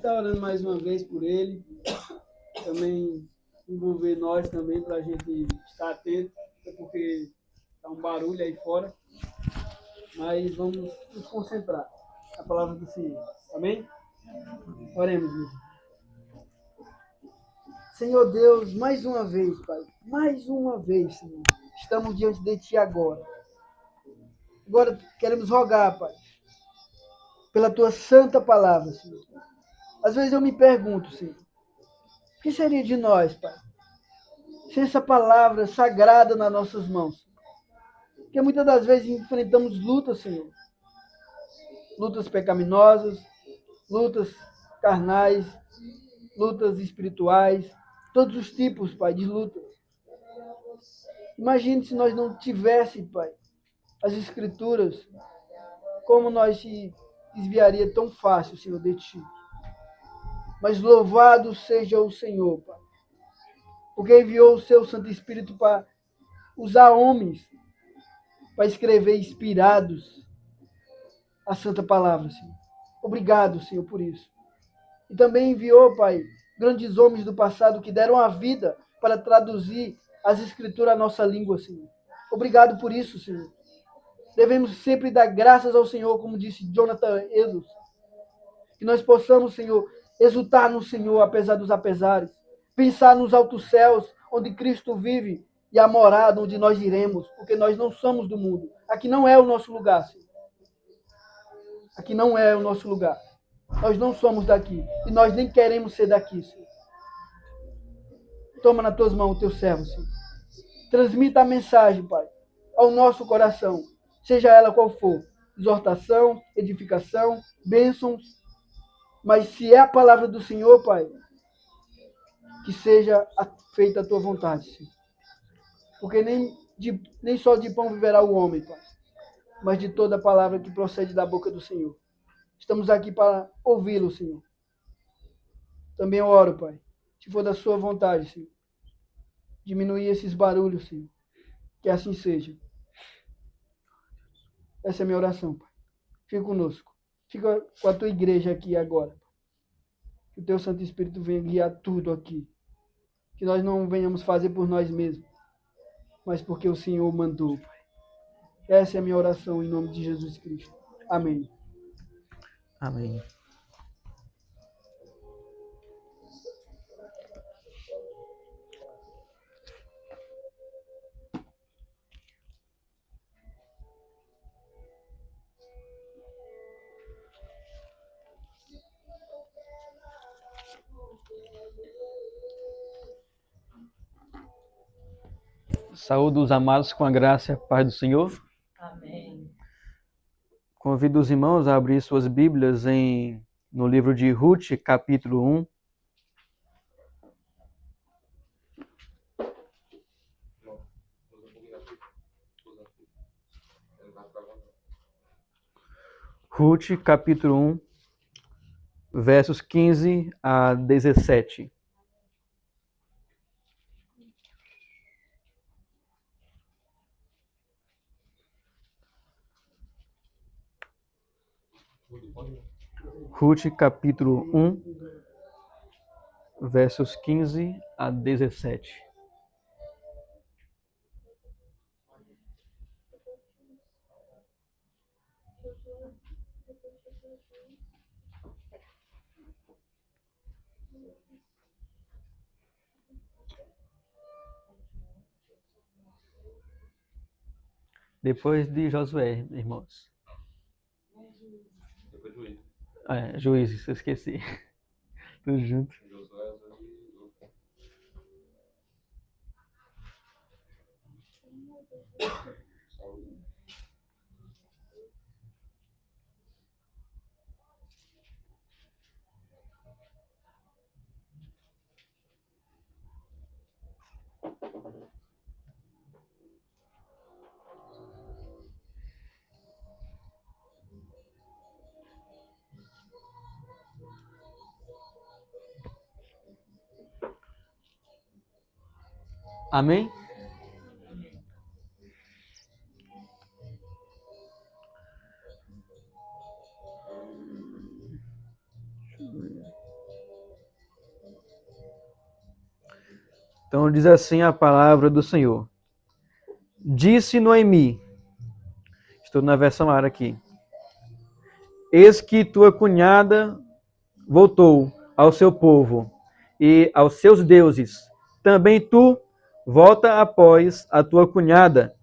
estar orando mais uma vez por ele, também envolver nós também para a gente estar atento, porque está um barulho aí fora, mas vamos nos concentrar na palavra do Senhor. Amém? Oremos, meu Deus. Senhor Deus, mais uma vez, Pai, mais uma vez, Senhor, estamos diante de Ti agora. Agora queremos rogar, Pai, pela Tua santa palavra, Senhor. Às vezes eu me pergunto, Senhor, o que seria de nós, Pai, sem essa palavra sagrada nas nossas mãos? Porque muitas das vezes enfrentamos lutas, Senhor. Lutas pecaminosas, lutas carnais, lutas espirituais, todos os tipos, Pai, de lutas. Imagine se nós não tivéssemos, Pai, as Escrituras, como nós se desviaria tão fácil, Senhor, de Ti. Mas louvado seja o Senhor, Pai, porque enviou o Seu Santo Espírito para usar homens para escrever inspirados a Santa Palavra, Senhor. Obrigado, Senhor, por isso. E também enviou, Pai, grandes homens do passado que deram a vida para traduzir as Escrituras à nossa língua, Senhor. Obrigado por isso, Senhor. Devemos sempre dar graças ao Senhor, como disse Jonathan Edwards. Que nós possamos, Senhor, exultar no Senhor, apesar dos apesares. Pensar nos altos céus, onde Cristo vive, e a morada onde nós iremos, porque nós não somos do mundo. Aqui não é o nosso lugar, Senhor. Aqui não é o nosso lugar. Nós não somos daqui. E nós nem queremos ser daqui, Senhor. Toma nas tuas mãos o teu servo, Senhor. Transmita a mensagem, Pai, ao nosso coração, seja ela qual for. Exortação, edificação, bênçãos. Mas se é a palavra do Senhor, Pai, que seja feita a tua vontade, Senhor. Porque nem só de pão viverá o homem, Pai, mas de toda a palavra que procede da boca do Senhor. Estamos aqui para ouvi-lo, Senhor. Também eu oro, Pai, se for da sua vontade, Senhor, diminuir esses barulhos, Senhor. Que assim seja. Essa é a minha oração, Pai. Fica conosco. Fica com a tua igreja aqui agora. Que o teu Santo Espírito venha guiar tudo aqui. Que nós não venhamos fazer por nós mesmos, mas porque o Senhor mandou, Pai. Essa é a minha oração em nome de Jesus Cristo. Amém. Amém. Saúde os amados com a graça e a paz do Senhor. Amém. Convido os irmãos a abrir suas Bíblias no livro de Ruth, capítulo 1. Ruth, capítulo 1, versos 15 a 17. Ruth, capítulo 1, versos 15 a 17. Depois de Josué, irmãos. Juízes, eu esqueci. Tudo junto. Amém? Então diz assim a palavra do Senhor. Disse Noemi, estou na versão ARA aqui, eis que tua cunhada voltou ao seu povo e aos seus deuses. Também tu volta após a tua cunhada.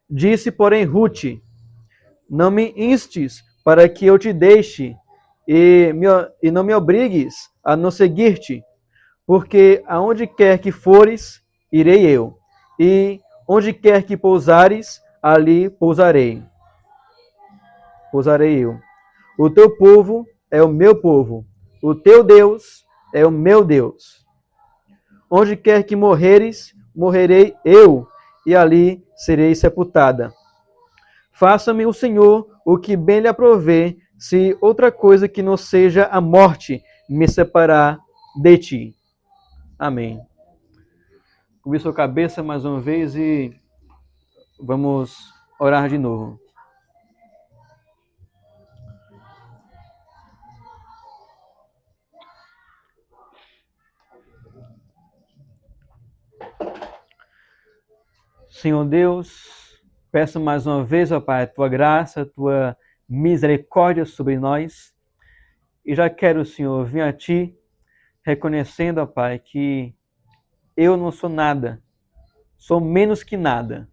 Disse, porém, Ruth, não me instes para que eu te deixe e não me obrigues a não seguir-te, porque aonde quer que fores, irei eu, e onde quer que pousares, ali pousarei. Pousarei eu. O teu povo é o meu povo, o teu Deus é o meu Deus. Onde quer que morreres, morrerei eu, e ali serei sepultada. Faça-me o Senhor o que bem lhe aprover, se outra coisa que não seja a morte me separar de ti. Amém. Cubra sua cabeça mais uma vez e vamos orar de novo. Senhor Deus, peço mais uma vez, ó Pai, a tua graça, a tua misericórdia sobre nós. E já quero, Senhor, vir a ti reconhecendo, ó Pai, que eu não sou nada, sou menos que nada,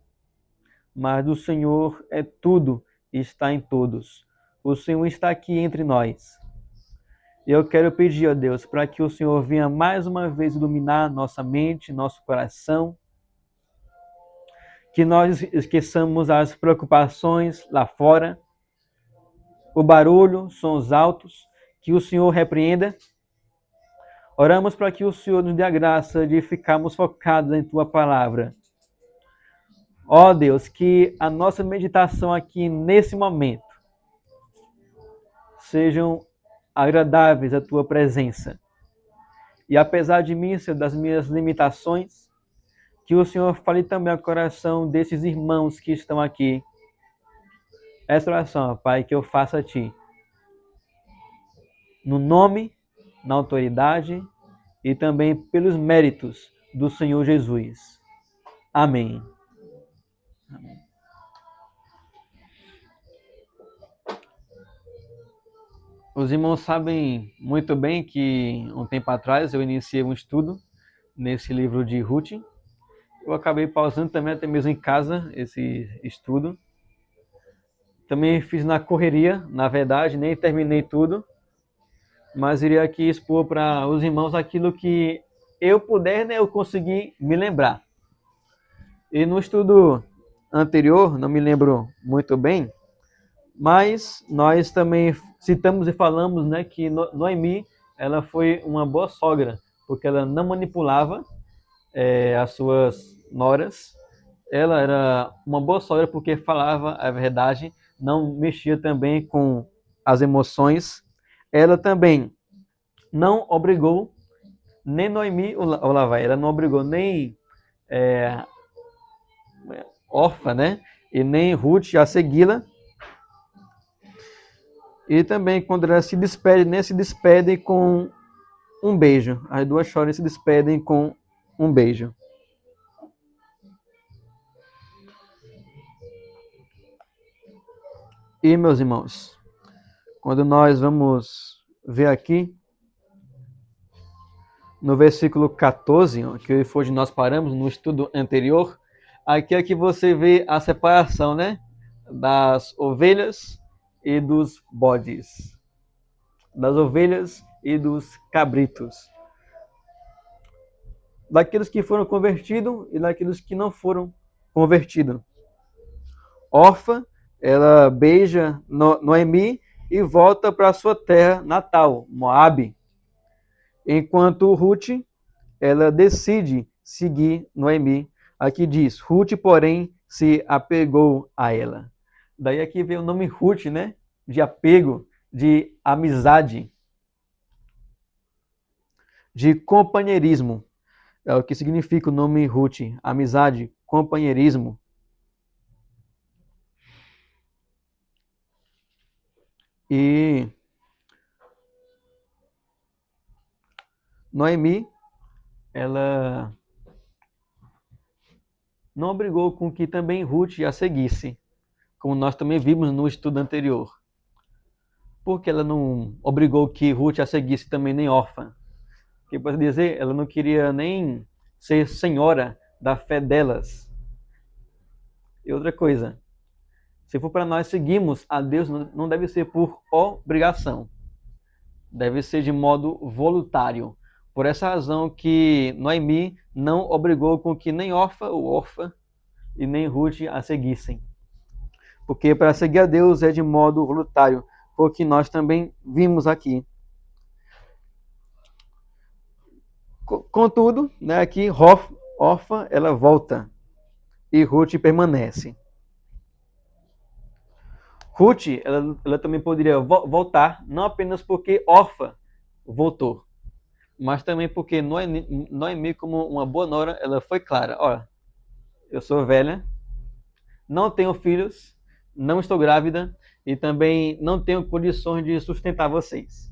mas o Senhor é tudo e está em todos. O Senhor está aqui entre nós. E eu quero pedir, ó Deus, para que o Senhor venha mais uma vez iluminar nossa mente, nosso coração, que nós esqueçamos as preocupações lá fora, o barulho, sons altos, que o Senhor repreenda. Oramos para que o Senhor nos dê a graça de ficarmos focados em Tua palavra. Ó Deus, que a nossa meditação aqui nesse momento sejam agradáveis à Tua presença. E apesar de mim, Senhor, das minhas limitações, que o Senhor fale também ao coração desses irmãos que estão aqui. Essa oração, Pai, que eu faço a Ti. No nome, na autoridade e também pelos méritos do Senhor Jesus. Amém. Amém. Os irmãos sabem muito bem que um tempo atrás eu iniciei um estudo nesse livro de Ruth. Eu acabei pausando também até mesmo em casa esse estudo. Também fiz na correria, na verdade, nem terminei tudo, mas iria aqui expor para os irmãos aquilo que eu puder, né, eu consegui me lembrar. E no estudo anterior, não me lembro muito bem, mas nós também citamos e falamos, né, que Noemi, ela foi uma boa sogra, porque ela não manipulava as suas noras. Ela era uma boa sogra porque falava a verdade, não mexia também com as emoções. Ela também não obrigou nem Noemi ou Lavai, ela não obrigou nem Orfa, né? E nem Ruth a segui-la. E também quando ela se despede, nem se despedem com um beijo. As duas choram e se despedem com um beijo. E, meus irmãos, quando nós vamos ver aqui, no versículo 14, que foi onde nós paramos no estudo anterior, aqui é que você vê a separação, né, das ovelhas e dos bodes, das ovelhas e dos cabritos, daqueles que foram convertidos e daqueles que não foram convertidos. Orfa, ela beija Noemi e volta para sua terra natal, Moabe. Enquanto Ruth, ela decide seguir Noemi. Aqui diz, Ruth, porém, se apegou a ela. Daí aqui vem o nome Ruth, né? De apego, de amizade, de companheirismo. É o que significa o nome Ruth, amizade, companheirismo. E Noemi, ela não obrigou com que também Ruth a seguisse, como nós também vimos no estudo anterior. Porque ela não obrigou que Ruth a seguisse também nem órfã. Que pode dizer, ela não queria nem ser senhora da fé delas. E outra coisa, se for para nós seguirmos a Deus, não deve ser por obrigação. Deve ser de modo voluntário. Por essa razão que Noemi não obrigou com que nem órfã e nem Ruth a seguissem. Porque para seguir a Deus é de modo voluntário, foi o que nós também vimos aqui. Contudo, né, aqui órfã ela volta e Ruth permanece. Ruth, ela também poderia voltar, não apenas porque órfã voltou, mas também porque Noemi, como uma boa nora, ela foi clara. Olha, eu sou velha, não tenho filhos, não estou grávida e também não tenho condições de sustentar vocês.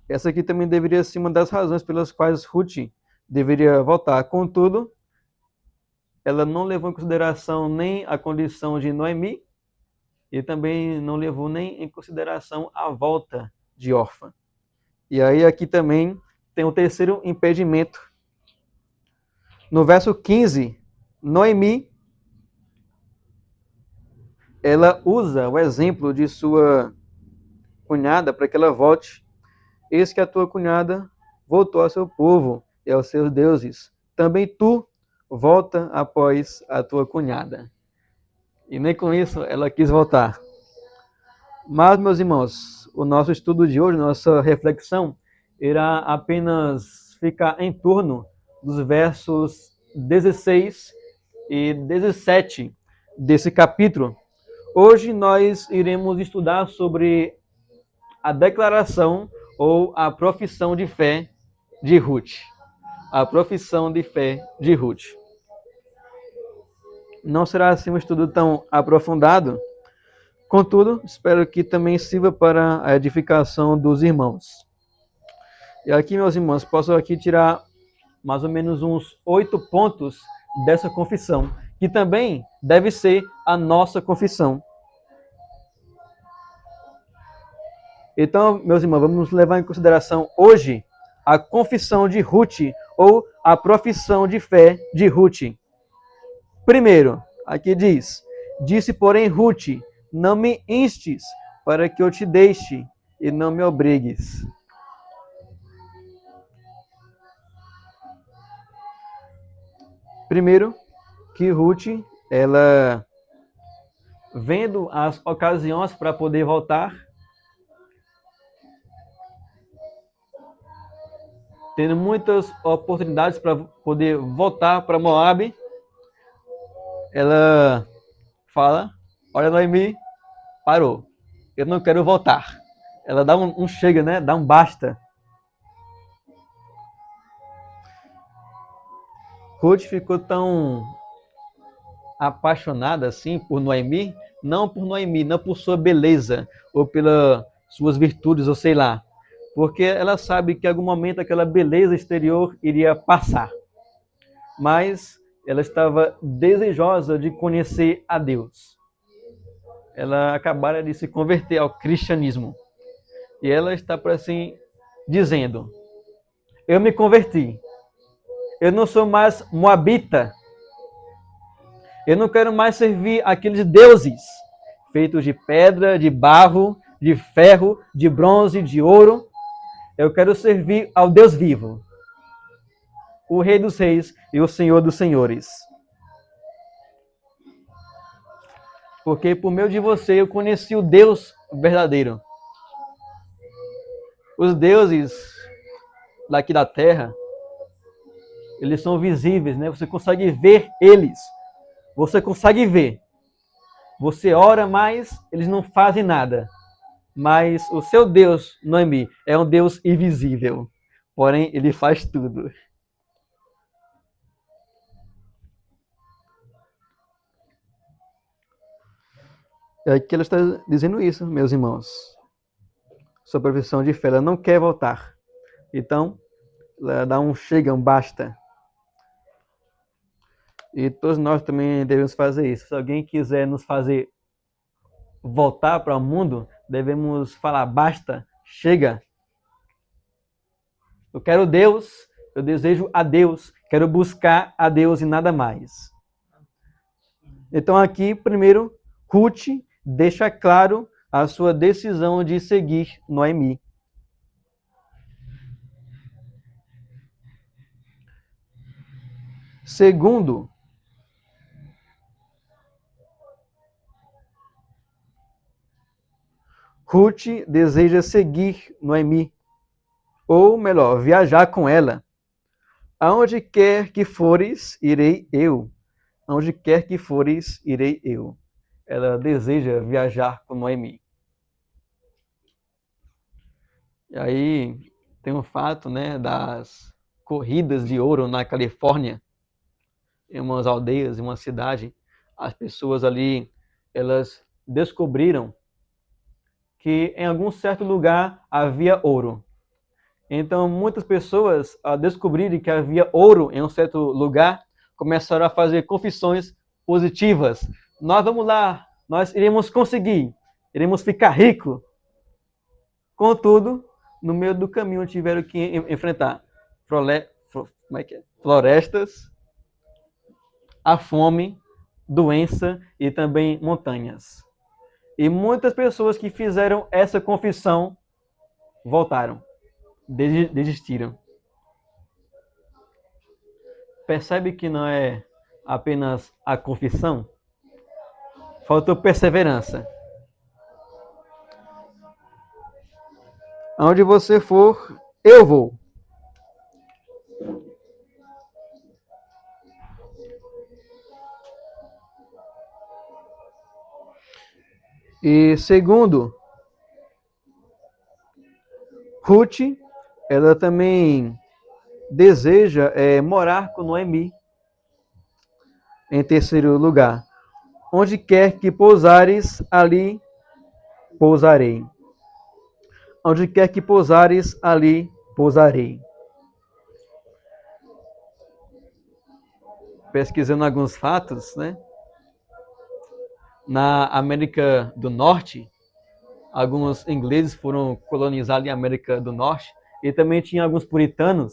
Essa aqui também deveria ser uma das razões pelas quais Ruth deveria voltar. Contudo, ela não levou em consideração nem a condição de Noemi e também não levou nem em consideração a volta de órfã. E aí aqui também tem o terceiro impedimento. No verso 15, Noemi, ela usa o exemplo de sua cunhada para que ela volte. Eis que a tua cunhada voltou ao seu povo e aos seus deuses. Também tu volta após a tua cunhada. E nem com isso ela quis voltar. Mas, meus irmãos, o nosso estudo de hoje, nossa reflexão, irá apenas ficar em torno dos versos 16 e 17 desse capítulo. Hoje nós iremos estudar sobre a declaração ou a profissão de fé de Ruth. A profissão de fé de Ruth. Não será assim um estudo tão aprofundado, contudo, espero que também sirva para a edificação dos irmãos. E aqui, meus irmãos, posso aqui tirar mais ou menos uns 8 pontos dessa confissão, que também deve ser a nossa confissão. Então, meus irmãos, vamos levar em consideração hoje a confissão de Ruth ou a profissão de fé de Ruth. Primeiro, aqui diz: disse, porém, Ruth, não me instes para que eu te deixe e não me obrigues. Primeiro, que Ruth, ela, vendo as ocasiões para poder voltar, tendo muitas oportunidades para poder voltar para Moabe, ela fala: olha, Noemi, parou, eu não quero voltar. Ela dá um chega, né? Dá um basta. Ruth ficou tão apaixonada assim por Noemi, não por sua beleza ou pelas suas virtudes, ou sei lá, porque ela sabe que em algum momento aquela beleza exterior iria passar. Mas ela estava desejosa de conhecer a Deus. Ela acabara de se converter ao cristianismo. E ela está, por assim, dizendo: eu me converti. Eu não sou mais moabita. Eu não quero mais servir aqueles deuses feitos de pedra, de barro, de ferro, de bronze, de ouro. Eu quero servir ao Deus vivo, o Rei dos Reis e o Senhor dos Senhores. Porque por meio de você eu conheci o Deus verdadeiro. Os deuses daqui da terra, eles são visíveis, né? Você consegue ver eles. Você consegue ver. Você ora, mas eles não fazem nada. Mas o seu Deus, Noemi, é um Deus invisível. Porém, ele faz tudo. É aqui ela está dizendo isso, meus irmãos. Sua profissão de fé, ela não quer voltar. Então, ela dá um chega, um basta. E todos nós também devemos fazer isso. Se alguém quiser nos fazer voltar para o mundo, devemos falar: basta, chega. Eu quero Deus, eu desejo a Deus, quero buscar a Deus e nada mais. Então aqui, primeiro, Ruth deixa claro a sua decisão de seguir Noemi. Segundo, Ruth deseja seguir Noemi, ou melhor, viajar com ela. Aonde quer que fores, irei eu. Aonde quer que fores, irei eu. Ela deseja viajar com Noemi. E aí tem o fato, né, das corridas de ouro na Califórnia, em umas aldeias, em uma cidade. As pessoas ali, elas descobriram que em algum certo lugar havia ouro. Então, muitas pessoas, ao descobrirem que havia ouro em um certo lugar, começaram a fazer confissões positivas. Nós vamos lá, nós iremos conseguir, iremos ficar ricos. Contudo, no meio do caminho tiveram que enfrentar florestas, a fome, doença e também montanhas. E muitas pessoas que fizeram essa confissão voltaram, desistiram. Percebe que não é apenas a confissão? Faltou perseverança. Aonde você for, eu vou. E segundo, Ruth, ela também deseja morar com Noemi. Em terceiro lugar, onde quer que pousares, ali pousarei. Onde quer que pousares, ali pousarei. Pesquisando alguns fatos, né? Na América do Norte, alguns ingleses foram colonizar ali a América do Norte, e também tinha alguns puritanos,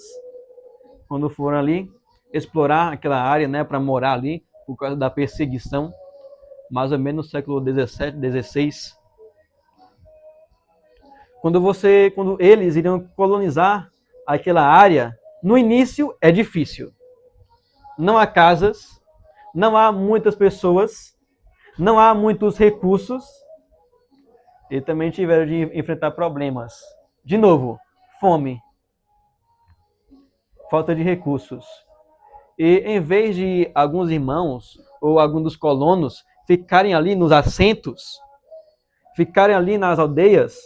quando foram ali explorar aquela área, né, para morar ali, por causa da perseguição, mais ou menos no século 17, 16. Quando eles iriam colonizar aquela área, no início é difícil. Não há casas, não há muitas pessoas, não há muitos recursos, e também tiveram de enfrentar problemas. De novo, fome, falta de recursos. E em vez de alguns irmãos ou alguns dos colonos ficarem ali nos assentos, ficarem ali nas aldeias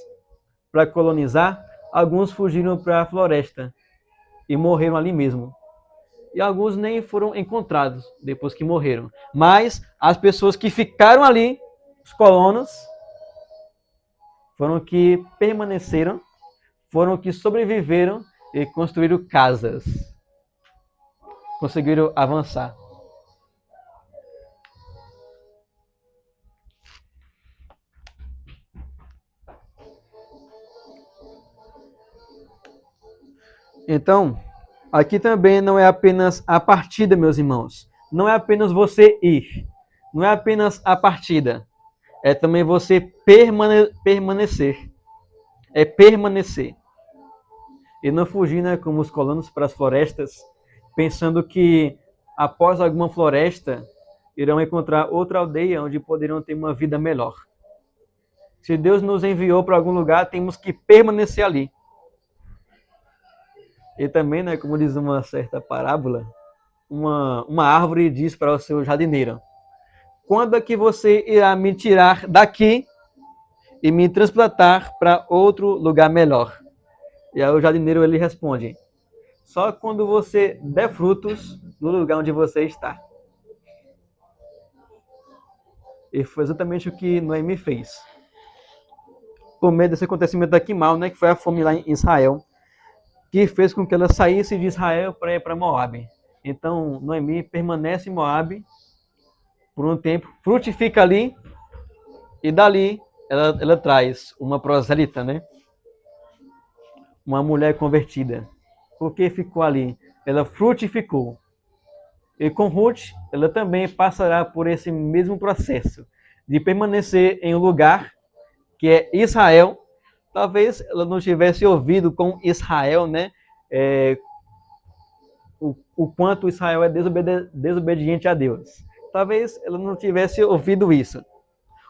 para colonizar, alguns fugiram para a floresta e morreram ali mesmo. E alguns nem foram encontrados depois que morreram. Mas as pessoas que ficaram ali, os colonos, foram que permaneceram, foram que sobreviveram e construíram casas. Conseguiram avançar. Então, aqui também não é apenas a partida, meus irmãos. Não é apenas você ir. Não é apenas a partida. É também você permanecer. É permanecer. E não fugir, né, como os colonos, para as florestas, pensando que após alguma floresta irão encontrar outra aldeia onde poderão ter uma vida melhor. Se Deus nos enviou para algum lugar, temos que permanecer ali. E também, né, como diz uma certa parábola, uma árvore diz para o seu jardineiro: quando é que você irá me tirar daqui e me transplantar para outro lugar melhor? E aí o jardineiro ele responde: só quando você der frutos no lugar onde você está. E foi exatamente o que Noemi fez. Por meio desse acontecimento aqui mal, né, que foi a fome lá em Israel, que fez com que ela saísse de Israel para ir para Moabe. Então, Noemi permanece em Moabe por um tempo, frutifica ali, e dali ela traz uma proselita, né? Uma mulher convertida. Porque ficou ali? Ela frutificou. E com Ruth, ela também passará por esse mesmo processo de permanecer em um lugar que é Israel. Talvez ela não tivesse ouvido com Israel, né? O quanto Israel é desobediente a Deus. Talvez ela não tivesse ouvido isso.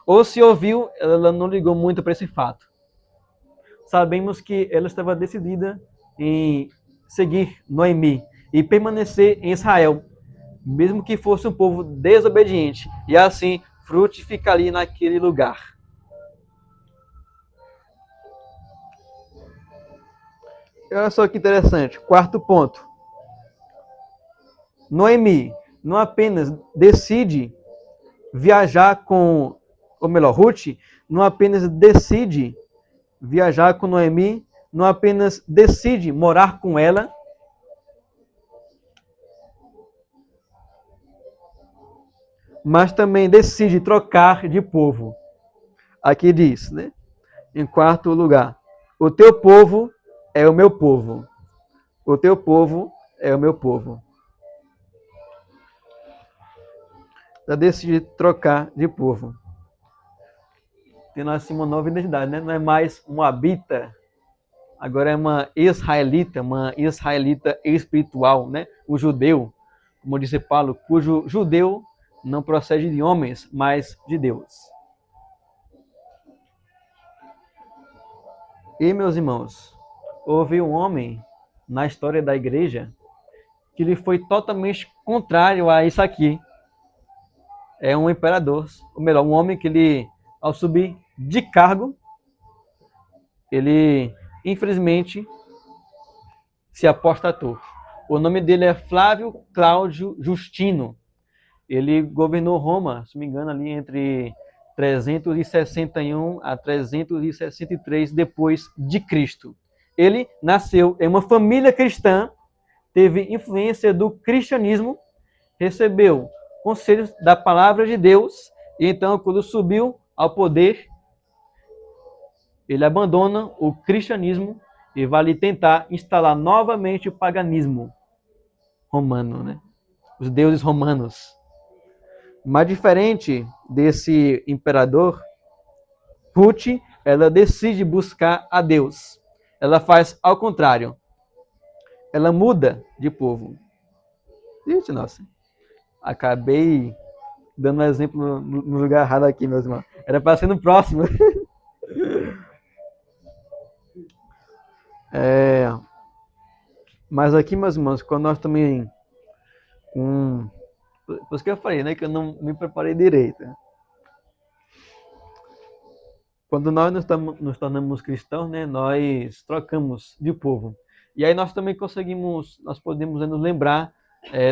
Ou se ouviu, ela não ligou muito para esse fato. Sabemos que ela estava decidida em seguir Noemi e permanecer em Israel, mesmo que fosse um povo desobediente, e assim frutificar ali naquele lugar. E olha só que interessante, quarto ponto. Noemi não apenas decide viajar com, ou melhor, Ruth não apenas decide viajar com Noemi, não apenas decide morar com ela, mas também decide trocar de povo. Aqui diz, né? Em quarto lugar, o teu povo é o meu povo. O teu povo é o meu povo. Ela decide trocar de povo. Tendo assim uma nova identidade, né? Não é mais moabita, agora é uma israelita espiritual, né? O judeu, como disse Paulo, cujo judeu não procede de homens, mas de Deus. E, meus irmãos, houve um homem na história da igreja que ele foi totalmente contrário a isso aqui. É um imperador, ou melhor, um homem que ele, ao subir de cargo, ele, infelizmente, se apostatou. O nome dele é Flávio Cláudio Justino. Ele governou Roma, se não me engano, ali entre 361 a 363 depois de Cristo. Ele nasceu em uma família cristã, teve influência do cristianismo, recebeu conselhos da palavra de Deus, e então, quando subiu ao poder, ele abandona o cristianismo e vai ali tentar instalar novamente o paganismo romano, né? Os deuses romanos. Mas diferente desse imperador, Ruth, ela decide buscar a Deus. Ela faz ao contrário. Ela muda de povo. Gente, nossa. Acabei dando um exemplo no lugar errado aqui, meus irmãos. Era para ser no próximo. Mas aqui, meus irmãos, quando nós também... Por isso que eu falei, né? Que eu não me preparei direito. Quando nós nos tornamos cristãos, né? Nós trocamos de povo. E aí nós também nós podemos nos lembrar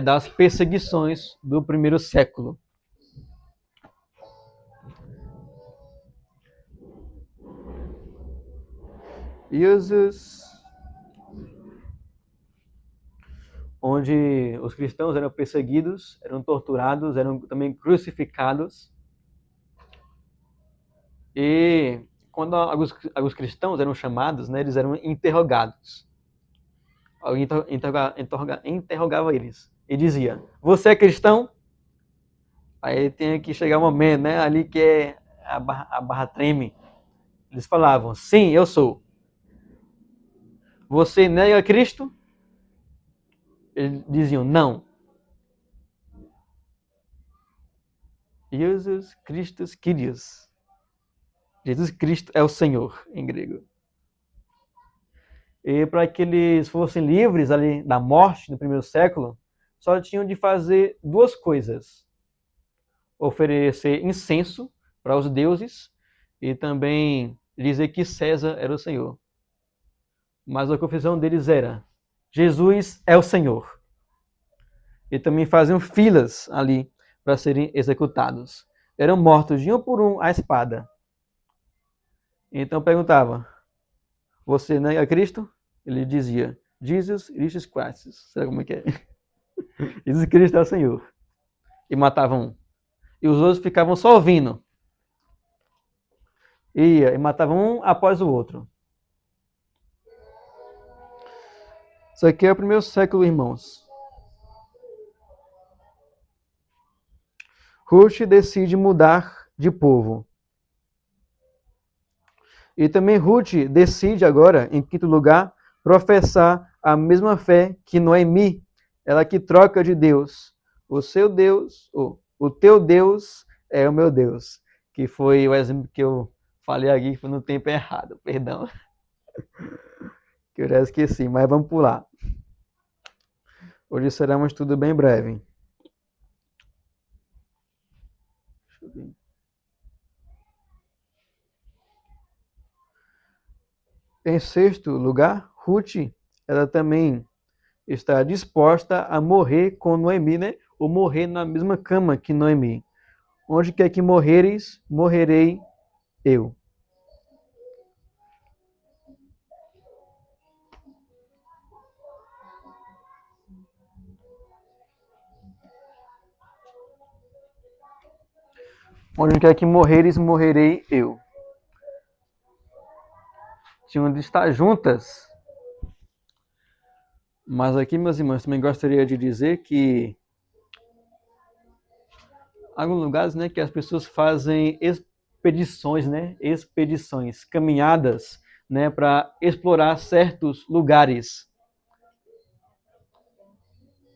das perseguições do primeiro século. Jesus, onde os cristãos eram perseguidos, eram torturados, eram também crucificados. E quando alguns cristãos eram chamados, né, eles eram interrogados. Alguém interrogava eles e dizia: você é cristão? Aí tem que chegar um momento, né, ali que a barra treme. Eles falavam: sim, eu sou. Você nega Cristo? Eles diziam: não. Jesus Christus Kyrios. Jesus Cristo é o Senhor, em grego. E para que eles fossem livres ali da morte no primeiro século, só tinham de fazer duas coisas: oferecer incenso para os deuses e também dizer que César era o Senhor. Mas a confissão deles era: Jesus é o Senhor. E também faziam filas ali para serem executados. Eram mortos de um por um à espada. Então perguntava: você nega Cristo? Ele dizia: Jesus Christus Christus. Sabe como é que é? Jesus Cristo é o Senhor. E matavam um. E os outros ficavam só ouvindo. Ia e matavam um após o outro. Isso aqui é o primeiro século, irmãos. Ruth decide mudar de povo. E também Ruth decide agora, em quinto lugar, professar a mesma fé que Noemi. Ela que troca de Deus. O seu Deus, o teu Deus é o meu Deus. Que foi o exemplo que eu falei aqui, que foi no tempo errado, perdão. Que eu já esqueci, mas vamos pular. Hoje será um estudo bem breve. Deixa eu ver. Em sexto lugar, Ruth, ela também está disposta a morrer com Noemi, né? Ou morrer na mesma cama que Noemi. Onde quer que morreres, morrerei eu. Onde quer que morreres, morrerei eu. Tinham de estar juntas. Mas aqui, meus irmãos, também gostaria de dizer que há alguns lugares, né, que as pessoas fazem expedições, né, caminhadas, né, para explorar certos lugares.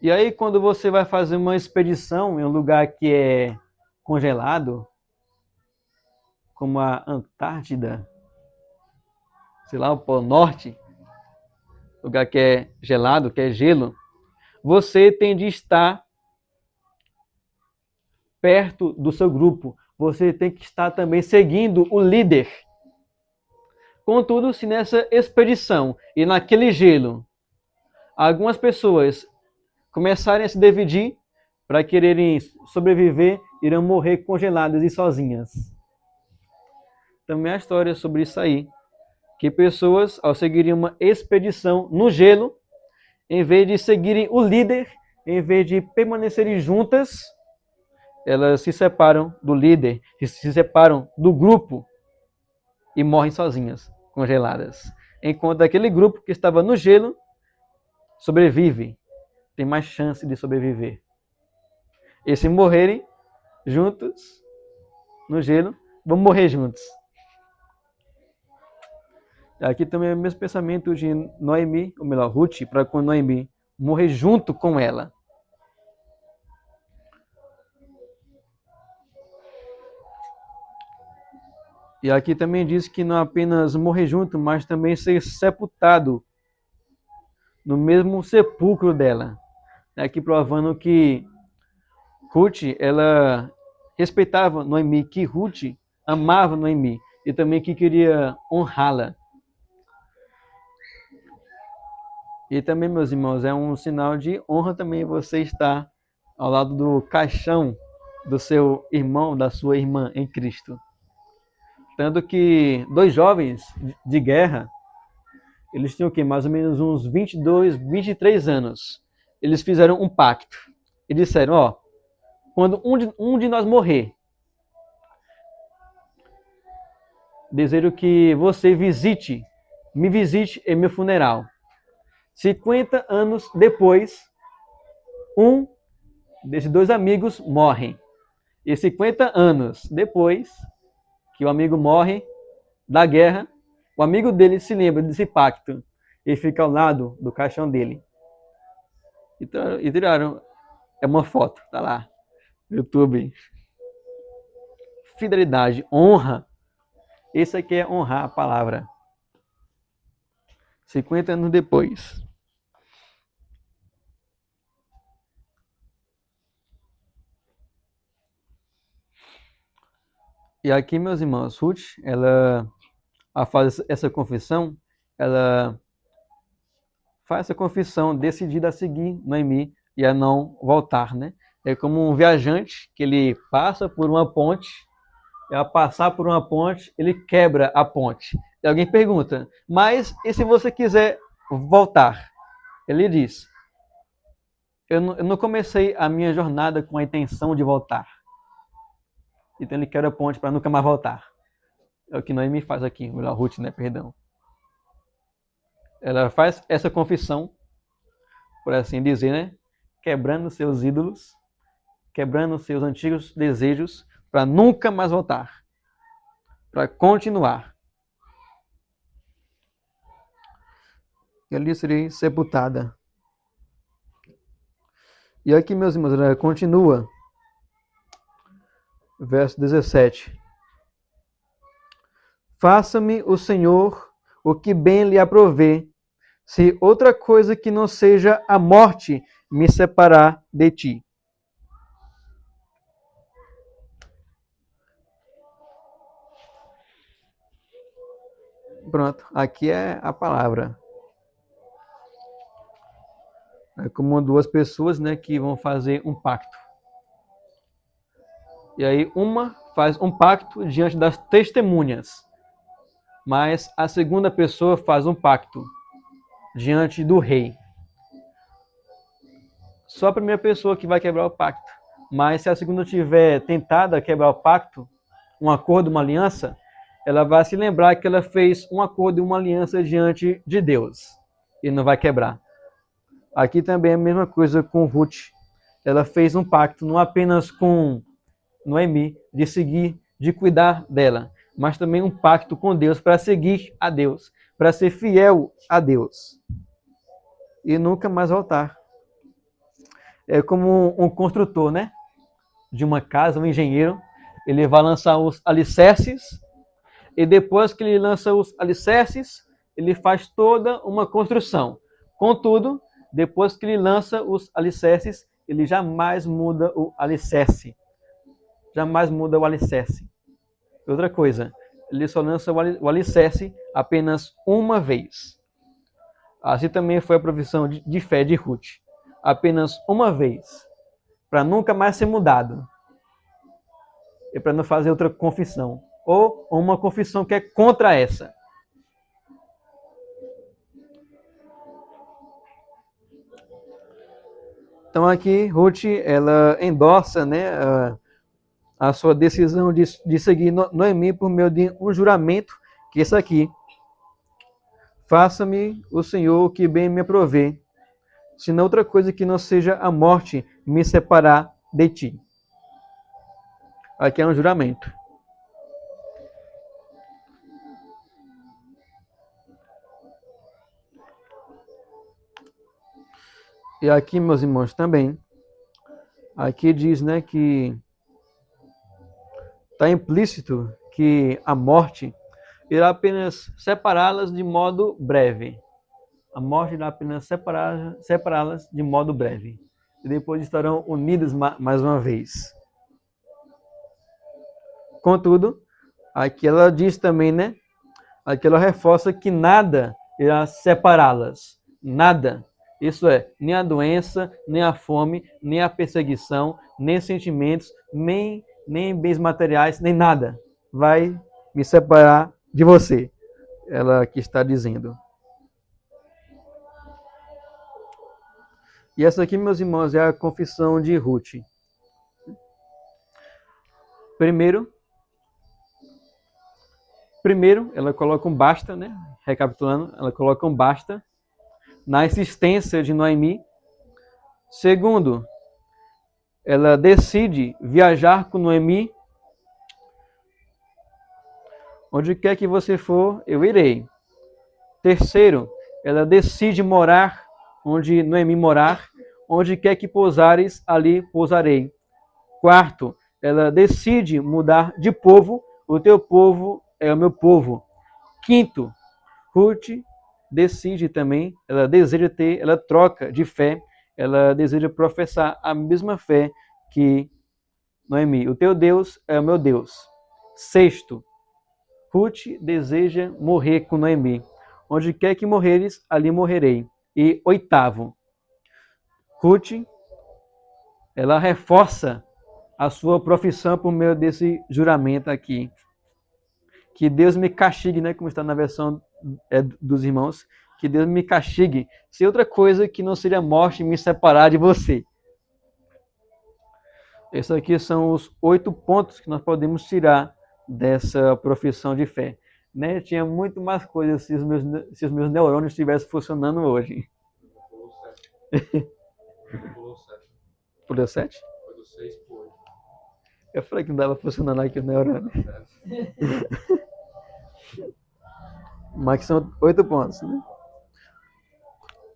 E aí, quando você vai fazer uma expedição em um lugar que é congelado, como a Antártida, sei lá, o Polo Norte, lugar que é gelado, que é gelo, você tem de estar perto do seu grupo. Você tem que estar também seguindo o líder. Contudo, se nessa expedição e naquele gelo, algumas pessoas começarem a se dividir para quererem sobreviver, irão morrer congeladas e sozinhas. Também há história sobre isso aí. Que pessoas, ao seguirem uma expedição no gelo, em vez de seguirem o líder, em vez de permanecerem juntas, elas se separam do líder, se separam do grupo e morrem sozinhas, congeladas. Enquanto aquele grupo que estava no gelo sobrevive, tem mais chance de sobreviver. E se morrerem juntos no gelo, vão morrer juntos. Aqui também é o mesmo pensamento de Noemi, ou melhor, Ruth, para com Noemi morrer junto com ela. E aqui também diz que não apenas morrer junto, mas também ser sepultado no mesmo sepulcro dela. Aqui provando que Ruth, ela respeitava Noemi, que Ruth amava Noemi e também que queria honrá-la. E também, meus irmãos, é um sinal de honra também você estar ao lado do caixão do seu irmão, da sua irmã em Cristo. Tanto que dois jovens de guerra, eles tinham o quê? Mais ou menos uns 22, 23 anos. Eles fizeram um pacto. E disseram, ó, quando um de nós morrer, desejo que você me visite em meu funeral. 50 anos depois, um desses dois amigos morre. E 50 anos depois que o amigo morre da guerra, o amigo dele se lembra desse pacto e fica ao lado do caixão dele. E tiraram, é uma foto, tá lá, no YouTube. Fidelidade, honra. Isso aqui é honrar a palavra. 50 anos depois. E aqui, meus irmãos, Ruth, ela faz essa confissão, ela faz essa confissão decidida a seguir Noemi e a não voltar, né? É como um viajante que ele passa por uma ponte, e ao passar por uma ponte, ele quebra a ponte. E alguém pergunta, mas e se você quiser voltar? Ele diz, eu não comecei a minha jornada com a intenção de voltar. Então ele quebra a ponte para nunca mais voltar. É o que Noemi faz aqui, melhor, Ruth, né? Perdão. Ela faz essa confissão, por assim dizer, né? Quebrando seus ídolos, quebrando seus antigos desejos, para nunca mais voltar, para continuar. E ali serei sepultada. E aqui, meus irmãos, ela continua. Verso 17. Faça-me o Senhor o que bem lhe aprouver, se outra coisa que não seja a morte me separar de ti. Pronto, aqui é a palavra. É como duas pessoas, né, que vão fazer um pacto. E aí uma faz um pacto diante das testemunhas, mas a segunda pessoa faz um pacto diante do rei. Só a primeira pessoa que vai quebrar o pacto. Mas se a segunda tiver tentada quebrar o pacto, um acordo, uma aliança, ela vai se lembrar que ela fez um acordo e uma aliança diante de Deus e não vai quebrar. Aqui também é a mesma coisa com Ruth. Ela fez um pacto não apenas com Noemi, de seguir, de cuidar dela, mas também um pacto com Deus para seguir a Deus, para ser fiel a Deus e nunca mais voltar. É como um construtor, né? De uma casa, um engenheiro, ele vai lançar os alicerces e depois que ele lança os alicerces, ele faz toda uma construção. Contudo, depois que ele lança os alicerces, ele jamais muda o alicerce. Jamais muda o alicerce. Outra coisa, ele só lança o alicerce apenas uma vez. Assim também foi a profissão de fé de Ruth. Apenas uma vez. Para nunca mais ser mudado. E para não fazer outra confissão. Ou uma confissão que é contra essa. Então aqui Ruth, ela endossa, né, a sua decisão de seguir Noemi por meio de um juramento, que é esse aqui. Faça-me o Senhor o que bem me aprover, se não outra coisa que não seja a morte me separar de ti. Aqui é um juramento. E aqui, meus irmãos, também, aqui diz, né, que está implícito que a morte irá apenas separá-las de modo breve. A morte irá apenas separá-las de modo breve. E depois estarão unidas mais uma vez. Contudo, aqui ela diz também, né? Aqui ela reforça que nada irá separá-las. Nada. Isso é, nem a doença, nem a fome, nem a perseguição, nem sentimentos, nem bens materiais, nem nada vai me separar de você. Ela aqui está dizendo. E essa aqui, meus irmãos, é a confissão de Ruth. Primeiro, ela coloca um basta, né? Recapitulando, ela coloca um basta na existência de Noemi. Segundo, ela decide viajar com Noemi. Onde quer que você for, eu irei. Terceiro, ela decide morar onde Noemi morar. Onde quer que pousares, ali pousarei. Quarto, ela decide mudar de povo. O teu povo é o meu povo. Quinto, Ruth decide também, ela deseja ela troca de fé, ela deseja professar a mesma fé que Noemi. O teu Deus é o meu Deus. Sexto, Ruth deseja morrer com Noemi. Onde quer que morreres, ali morrerei. E oitavo, Ruth, ela reforça a sua profissão por meio desse juramento aqui. Que Deus me castigue, né, como está na versão dos irmãos, que Deus me castigue, se outra coisa que não seria morte me separar de você. Esses aqui são os 8 pontos que nós podemos tirar dessa profissão de fé. Né? Tinha muito mais coisas se os meus neurônios estivessem funcionando hoje. Pulou 7? Foi do 6 pro 8. Eu falei que não dava funcionando aqui o neurônio. Mas que são 8 pontos, né?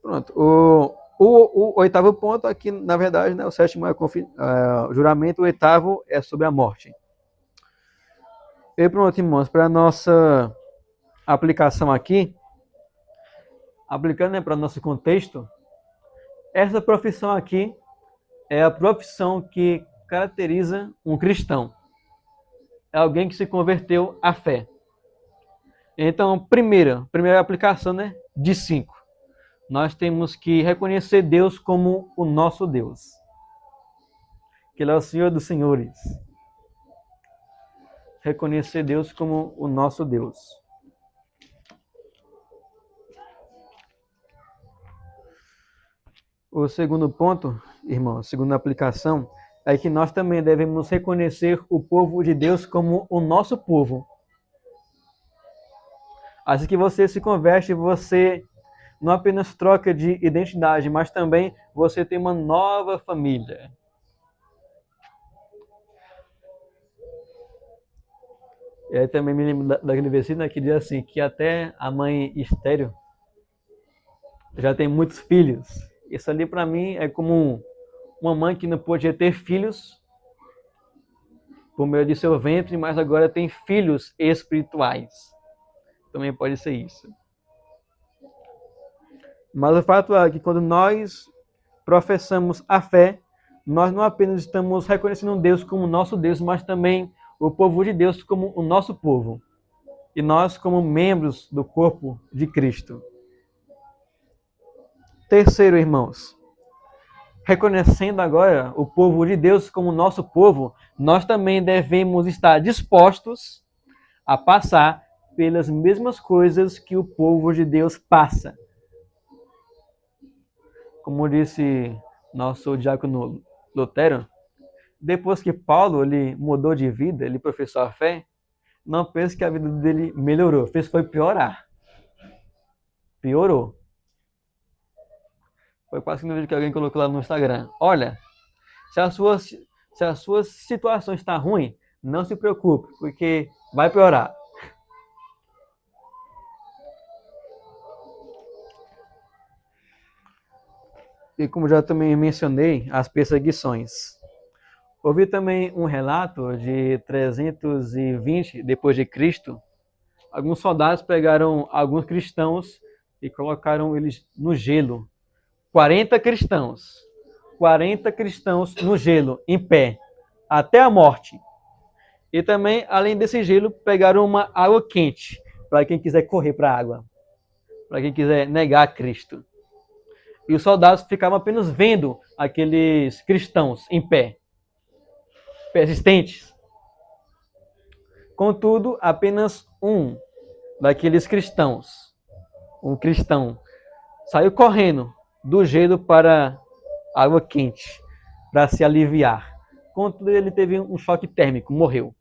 Pronto. O 8º ponto aqui, na verdade, né, o 7º é o juramento, o 8º é sobre a morte. E pronto, irmãos, para a nossa aplicação aqui, aplicando, né, para o nosso contexto, essa profissão aqui é a profissão que caracteriza um cristão. É alguém que se converteu à fé. Então, primeira aplicação, né, de 5. Nós temos que reconhecer Deus como o nosso Deus. Que Ele é o Senhor dos Senhores. Reconhecer Deus como o nosso Deus. O segundo ponto, irmão, a segunda aplicação, é que nós também devemos reconhecer o povo de Deus como o nosso povo. Assim que você se converte, você não apenas troca de identidade, mas também você tem uma nova família. E aí também me lembro daquele versículo que diz assim, que até a mãe estéril já tem muitos filhos. Isso ali para mim é como uma mãe que não podia ter filhos por meio de seu ventre, mas agora tem filhos espirituais. Também pode ser isso. Mas o fato é que quando nós professamos a fé, nós não apenas estamos reconhecendo Deus como nosso Deus, mas também o povo de Deus como o nosso povo. E nós como membros do corpo de Cristo. Terceiro, irmãos, reconhecendo agora o povo de Deus como nosso povo, nós também devemos estar dispostos a passar pelas mesmas coisas que o povo de Deus passa. Como disse nosso diácono Lutero, depois que Paulo ele mudou de vida, ele professou a fé, não pense que a vida dele melhorou, fez foi piorar. Piorou. Foi quase que no vídeo que alguém colocou lá no Instagram. Olha, se a sua situação está ruim, não se preocupe, porque vai piorar. E como já também mencionei, as perseguições. Houve também um relato de 320 depois de Cristo. Alguns soldados pegaram alguns cristãos e colocaram eles no gelo. 40 cristãos no gelo, em pé, até a morte. E também, além desse gelo, pegaram uma água quente, para quem quiser correr para a água, para quem quiser negar a Cristo. E os soldados ficavam apenas vendo aqueles cristãos em pé, persistentes. Contudo, apenas um daqueles cristãos, um cristão, saiu correndo do gelo para água quente, para se aliviar. Contudo, ele teve um choque térmico, morreu.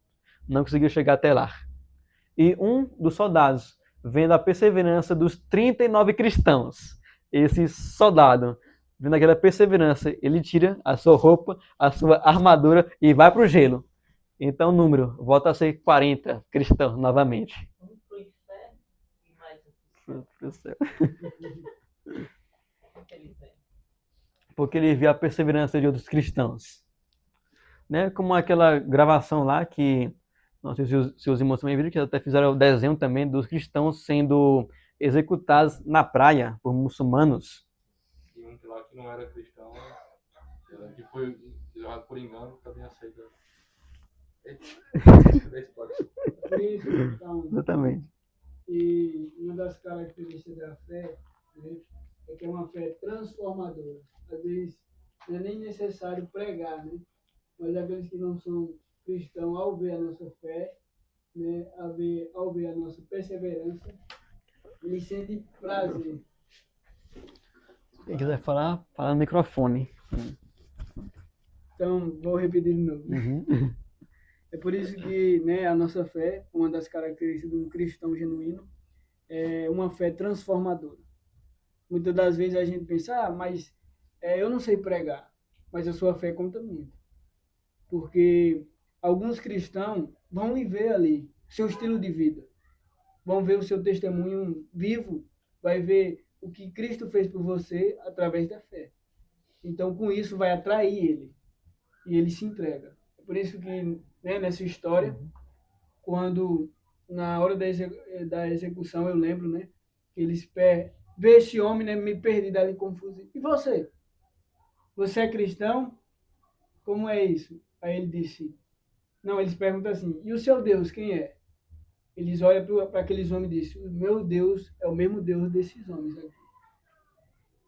Não conseguiu chegar até lá. E um dos soldados, vendo a perseverança dos 39 cristãos, esse soldado, vendo aquela perseverança, ele tira a sua roupa, a sua armadura e vai para o gelo. Então o número volta a ser 40 cristãos novamente. Porque ele viu a perseverança de outros cristãos. Né? Como aquela gravação lá que, não sei se os irmãos também viram, que até fizeram o desenho também dos cristãos sendo executados na praia por muçulmanos. E um lá que não era cristão, que foi levado por engano, também aceita. Isso, então, Exatamente. e uma das características da fé, né, é que é uma fé transformadora. Às vezes não é nem necessário pregar, né? Mas aqueles que não são cristãos, ao ver a nossa fé, né, ao ver a nossa perseverança, eles sentem prazer Quem quiser falar, fala no microfone. Então, vou repetir de novo. Uhum. É por isso que, né, a nossa fé, uma das características de um cristão genuíno, é uma fé transformadora. Muitas das vezes a gente pensa, mas eu não sei pregar, mas a sua fé conta muito. Porque alguns cristãos vão lhe ver ali, seu estilo de vida, vão ver o seu testemunho vivo, vai ver o que Cristo fez por você através da fé. Então, com isso, vai atrair ele, e ele se entrega. É por isso que, né, nessa história, quando, na hora da execução, eu lembro, né, que eles vê esse homem, né, me perdido ali confuso. E você? Você é cristão? Como é isso? Aí ele disse, não, eles perguntam assim, e o seu Deus, quem é? Eles olham para aqueles homens e dizem, o meu Deus é o mesmo Deus desses homens aqui.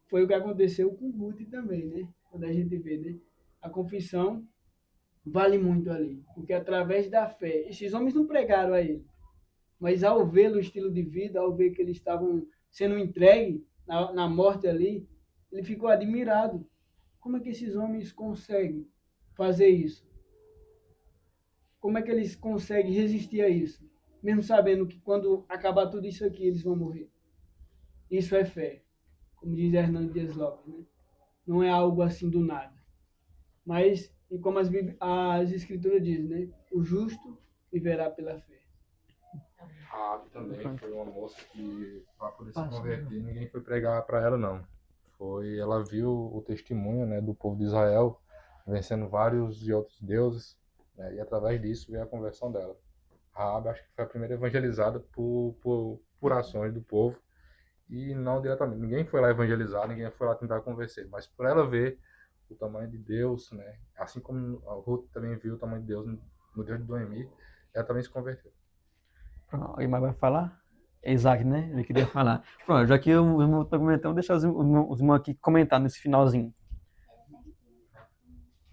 Foi o que aconteceu com Ruth também, né? Quando a gente vê, né? A confissão vale muito ali, porque através da fé, esses homens não pregaram a ele, mas ao ver o estilo de vida, ao ver que eles estavam sendo entregues na morte ali, ele ficou admirado. Como é que esses homens conseguem fazer isso? Como é que eles conseguem resistir a isso? Mesmo sabendo que quando acabar tudo isso aqui, eles vão morrer. Isso é fé, como diz Hernando Dias Lopes, né? Não é algo assim do nada. Mas, e como as escrituras dizem, né? O justo viverá pela fé. A Abi também foi uma moça que, para poder se converter, ninguém foi pregar para ela, não. Ela viu o testemunho, né, do povo de Israel vencendo vários e outros deuses, né, e através disso veio a conversão dela. A Abi, acho que foi a primeira evangelizada por ações do povo, e não diretamente. Ninguém foi lá evangelizar, ninguém foi lá tentar convencer, mas por ela ver o tamanho de Deus, né, assim como a Ruth também viu o tamanho de Deus no Deus de Noemi, ela também se converteu. Alguém mais vai falar? É Isaac, né? Ele queria falar. Pronto, já que o irmão está comentando, deixa os irmãos aqui comentar nesse finalzinho.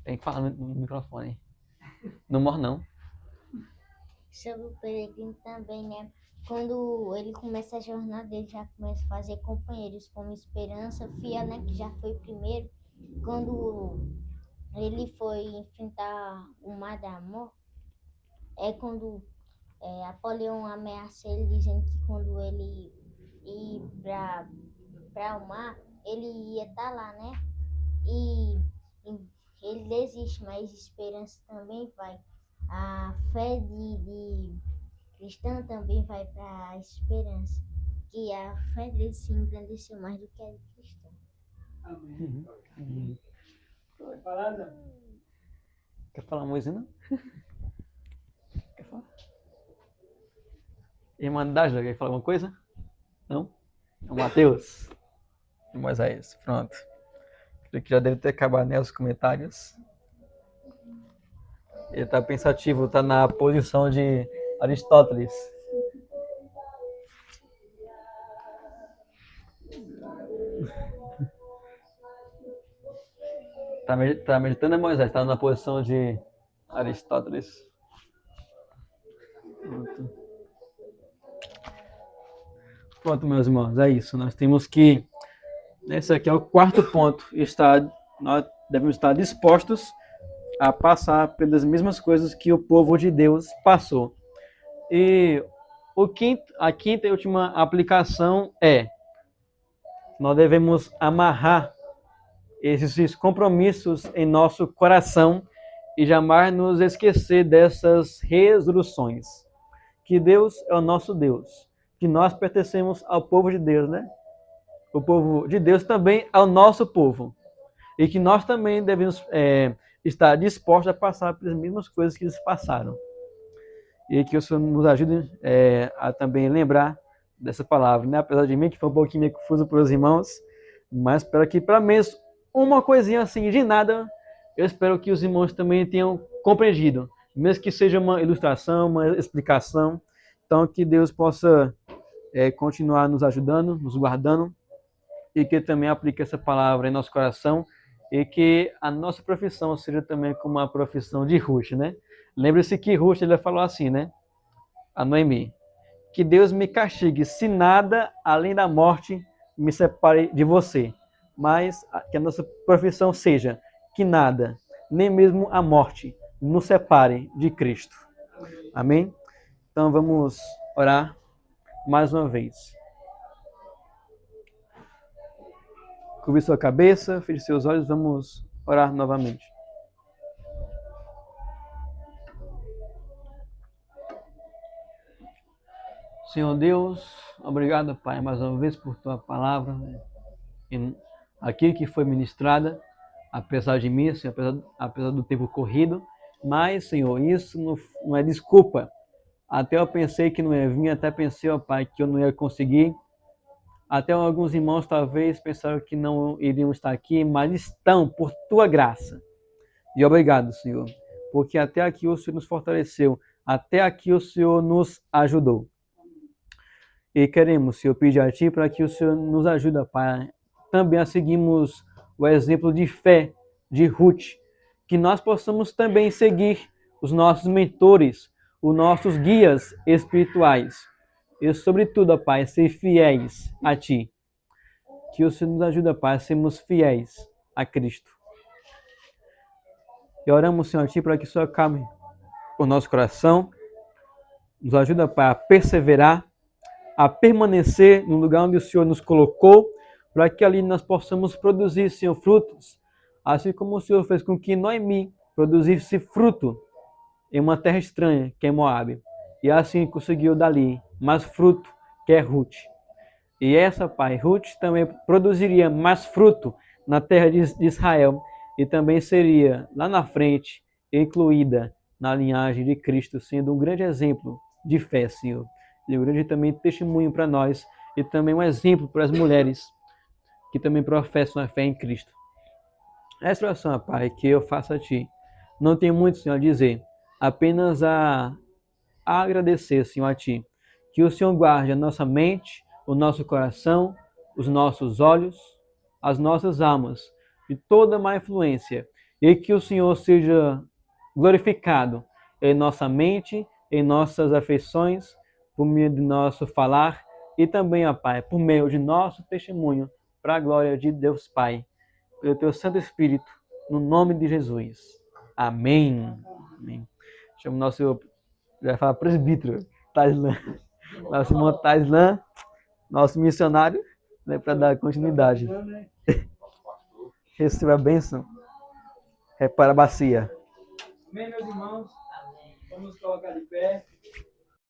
Tem que falar no microfone. Não morre, não. Sobre o peregrino também, né? Quando ele começa a jornada, ele já começa a fazer companheiros como Esperança, Fiel, né? Que já foi primeiro. Quando ele foi enfrentar o Mar da Morte, é quando Apolion ameaça ele, dizendo que quando ele ir para o mar, ele ia estar lá, né? E ele desiste, mas Esperança também vai. A fé de cristã também vai para a Esperança, que a fé dele se engrandeceu mais do que a de cristã. Amém. Uhum. Vai falar, Zé? Quer falar uma coisa, não? Quer falar? Irmã Dájila, quer falar alguma coisa? Não? É o Matheus. E Moisés. Pronto. Creio que já deve ter acabado, né, os comentários. Ele está pensativo, está na posição de Aristóteles. Está meditando, Moisés? Está na posição de Aristóteles. Pronto, meus irmãos, é isso. Nós temos que... Esse aqui é o quarto ponto. Nós devemos estar dispostos a passar pelas mesmas coisas que o povo de Deus passou. E a quinta e última aplicação é: nós devemos amarrar esses compromissos em nosso coração e jamais nos esquecer dessas resoluções. Que Deus é o nosso Deus, que nós pertencemos ao povo de Deus, né? O povo de Deus também é o nosso povo. E que nós também devemos estar dispostos a passar pelas mesmas coisas que eles passaram. E que o Senhor nos ajude a também lembrar dessa palavra, né? Apesar de mim, que foi um pouquinho meio confuso para os irmãos, mas espero que, pelo menos, uma coisinha assim de nada, eu espero que os irmãos também tenham compreendido, mesmo que seja uma ilustração, uma explicação. Então, que Deus possa continuar nos ajudando, nos guardando, e que também aplique essa palavra em nosso coração, e que a nossa profissão seja também como a profissão de Ruth, né? Lembre-se que Ruth, ele falou assim, né? A Noemi: que Deus me castigue se nada além da morte me separe de você. mas que a nossa profissão seja que nada, nem mesmo a morte, nos separe de Cristo. Amém? Então vamos orar mais uma vez. Curve sua cabeça, feche seus olhos, vamos orar novamente. Senhor Deus, obrigado, Pai, mais uma vez por tua palavra, aqui que foi ministrada, apesar de mim, Senhor, apesar do tempo corrido, mas, Senhor, isso não é desculpa. Até eu pensei que não ia vir, até pensei, ó Pai, que eu não ia conseguir. Até alguns irmãos talvez pensaram que não iriam estar aqui, mas estão por tua graça. E obrigado, Senhor, porque até aqui o Senhor nos fortaleceu, até aqui o Senhor nos ajudou. E queremos, Senhor, pedir a Ti para que o Senhor nos ajude, Pai, também a seguirmos o exemplo de fé de Ruth, que nós possamos também seguir os nossos mentores, os nossos guias espirituais. E, sobretudo, Pai, ser fiéis a Ti. Que o Senhor nos ajude, Pai, a sermos fiéis a Cristo. E oramos, Senhor, a Ti para que o Senhor acalme o nosso coração, nos ajude, Pai, a perseverar, a permanecer no lugar onde o Senhor nos colocou, para que ali nós possamos produzir, Senhor, frutos, assim como o Senhor fez com que Noemi produzisse fruto em uma terra estranha, que é Moabe, e assim conseguiu dali mais fruto, que é Ruth. E essa, Pai, Ruth também produziria mais fruto na terra de Israel, e também seria, lá na frente, incluída na linhagem de Cristo, sendo um grande exemplo de fé, Senhor. E um grande também testemunho para nós, e também um exemplo para as mulheres que também professam a fé em Cristo. Essa oração, Pai, que eu faço a Ti, não tenho muito, Senhor, a dizer, apenas a agradecer, Senhor, a Ti, que o Senhor guarde a nossa mente, o nosso coração, os nossos olhos, as nossas almas, de toda má influência, e que o Senhor seja glorificado em nossa mente, em nossas afeições, por meio de nosso falar, e também, ó Pai, por meio de nosso testemunho, para a glória de Deus Pai, pelo Teu Santo Espírito, no nome de Jesus. Amém. Amém. Chamo nosso, vai falar presbítero, Taislan, nosso irmão Taislan, nosso missionário, né, para dar continuidade. Receba a bênção. Repara a bacia. Amém, meus irmãos? Vamos colocar de pé.